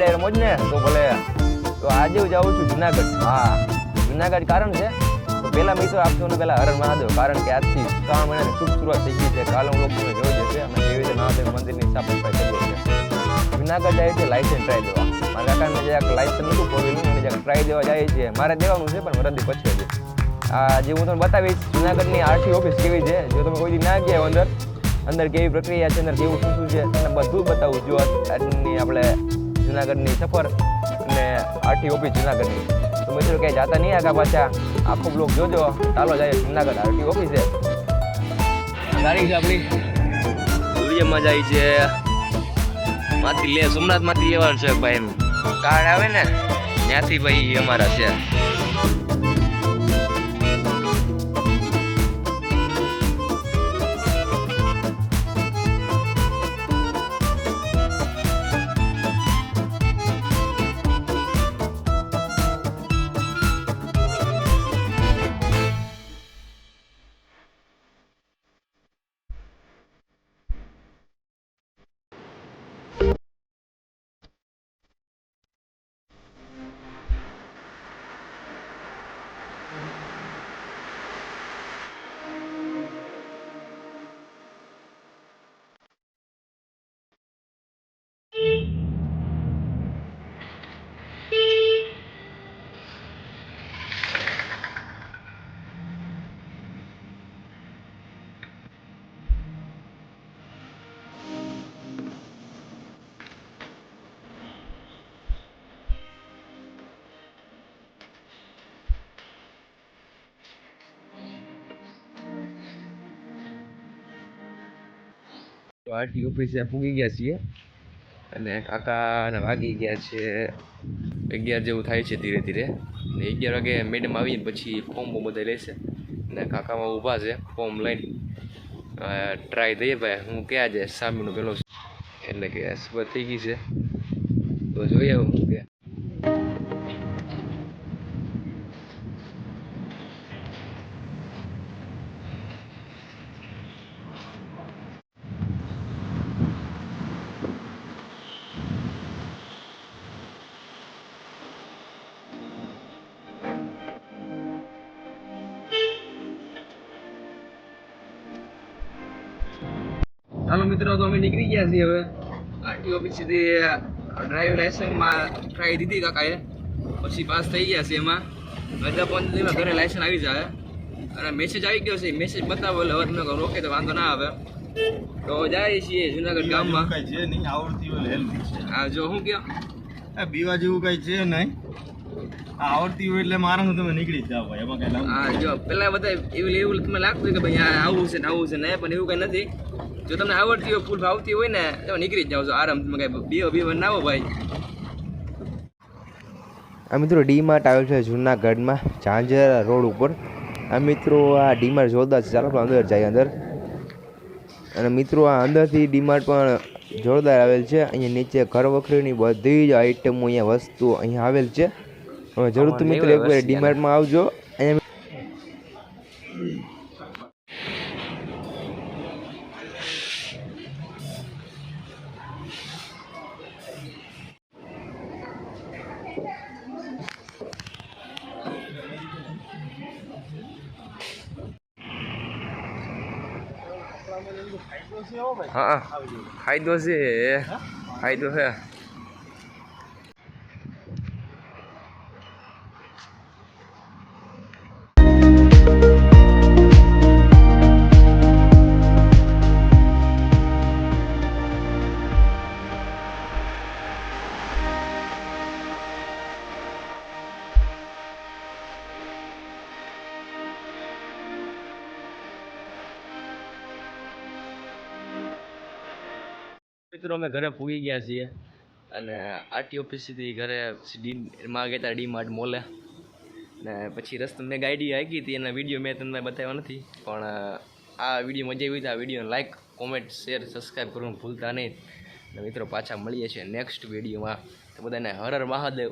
ગાડી મોજ ને તો ભલે. તો આજે હું જાઉં છું જુનાગઢ. હા, જુનાગઢ કારણ છે તો પહેલાં મિત્રો આપશો ને પહેલાં હરણ મહાદેવ, કારણ કે આજથી 3 મહિનાની શુભ શરૂઆત થઈ ગઈ છે. કાલે હું લોકોને જોઈ જશે અમે કેવી રીતે મહાદેવ મંદિરની સાફ સફાઈ કરીએ છીએ. જુનાગઢ જાય છે લાઇસન્સ ટ્રાય દેવા. મારા કાકાને જ્યાં લાઇસન્સ નહોતું ફોરવ્હીલનું એને જ્યાં ટ્રાય દેવા જાય છે. મારે દેવાનું છે પણ વરદી પછી છે. જે હું તમને બતાવીશ જુનાગઢની આરટી ઓફિસ કેવી છે. જો તમે કોઈ દી ના ગયા અંદર અંદર કેવી પ્રક્રિયા છે, અંદર કેવું શું છે અને બધું બતાવું. જો આજની આપણે જુનાગઢની સફર અને આરટી ઓફિસ જુનાગઢની. તો મિત્રો ક્યાંય જાતા નહીં આગા પાછા આખો બ્લોક જોજો. ચાલો જાય જુનાગઢ આરટી ઓફિસે. ગાડી છે આપણી સૂર્યમાં જાય છે માંથી લે સોમનાથમાંથી લેવાનું છે ભાઈ. એમ કાર્ડ આવે ને ત્યાંથી ભાઈ અમારા છે. આરટી ઓફિસે પૂગી ગયા છીએ અને કાકાને વાગી ગયા છે 11 જેવું થાય છે ધીરે ધીરે. ને 11 વાગે મેડમ આવીને પછી ફોર્મ બધા લેશે અને કાકામાં ઊભા છે ફોર્મ લઈને. ટ્રાય દઈએ ભાઈ હું ક્યાં છે સામેનું પેલો એટલે કે સફર થઈ ગઈ છે તો જોઈએ હું કે. ચાલો મિત્રો તો અમે નીકળી ગયા છીએ હવે આરટી ઓફિસથી. ડ્રાઇવિંગ લાઇસન્સમાં ટ્રાય દીધી કાકાએ પછી પાસ થઈ ગયા છે. એમાં બધા 15 દિવસમાં ઘરે લાઇસન્સ આવી જાય અને મેસેજ આવી ગયો છે. મેસેજ બતાવો એટલે હવે તમે રોકે તો વાંધો ના આવે. તો જાય છીએ જુનાગઢ ગામમાં. કઈ છે નહીં આવડતી હોય હેલ્ધી છે. હા જો હું કયો બીવા જેવું કઈ છે નહીં. આવડતી હોય એટલે મારાનું તમે નીકળી જ જાવ ભાઈ. એમાં કઈ હા જો પેલા બધા એવું તમને લાગતું હોય કે ભાઈ આ આવું છે ને આવું છે ને, પણ એવું કઈ નથી. જો તમને આવડતી હોય ફૂલ ફાવતી હોય ને તો નીકળી જ જાવ છો આરામ. તમે કઈ બીવા ના આવો ભાઈ. આ મિત્રો ડીમાર્ટ આવેલ છે જુનાગઢમાં ઝાંઝરા રોડ ઉપર. આ મિત્રો આ ડીમાર્ટ જોરદાર છે. ચાલો આપણે અંદર જઈએ અંદર. અને મિત્રો આ અંદરથી ડીમાર્ટ પણ જોરદાર આવેલ છે. અહીંયા નીચે ઘર વખરીની બધી જ આઈટમો અહીંયા વસ્તુ અહીંયા આવેલ છે. હવે જરૂરથી મિત્રો એકવાર ડીમાર્ટમાં આવજો. અહીંયા હા ફાયદો છે, ફાયદો છે. મિત્રો અમે ઘરે પૂગી ગયા છીએ અને આરટી ઓફિસથી ઘરે માં ગયા હતા ડીમાર્ટ મોલે. ને પછી રસ્તો મેં ગાડી હાકી હતી એના વિડીયો મેં તમને બતાવ્યા નથી. પણ આ વિડીયો મજા આવી તો આ વિડીયોને લાઇક કોમેન્ટ શેર સબસ્ક્રાઈબ કરવાનું ભૂલતા નહીં. ને મિત્રો પાછા મળીએ છીએ નેક્સ્ટ વિડીયોમાં. તો બધાને હર હર મહાદેવ.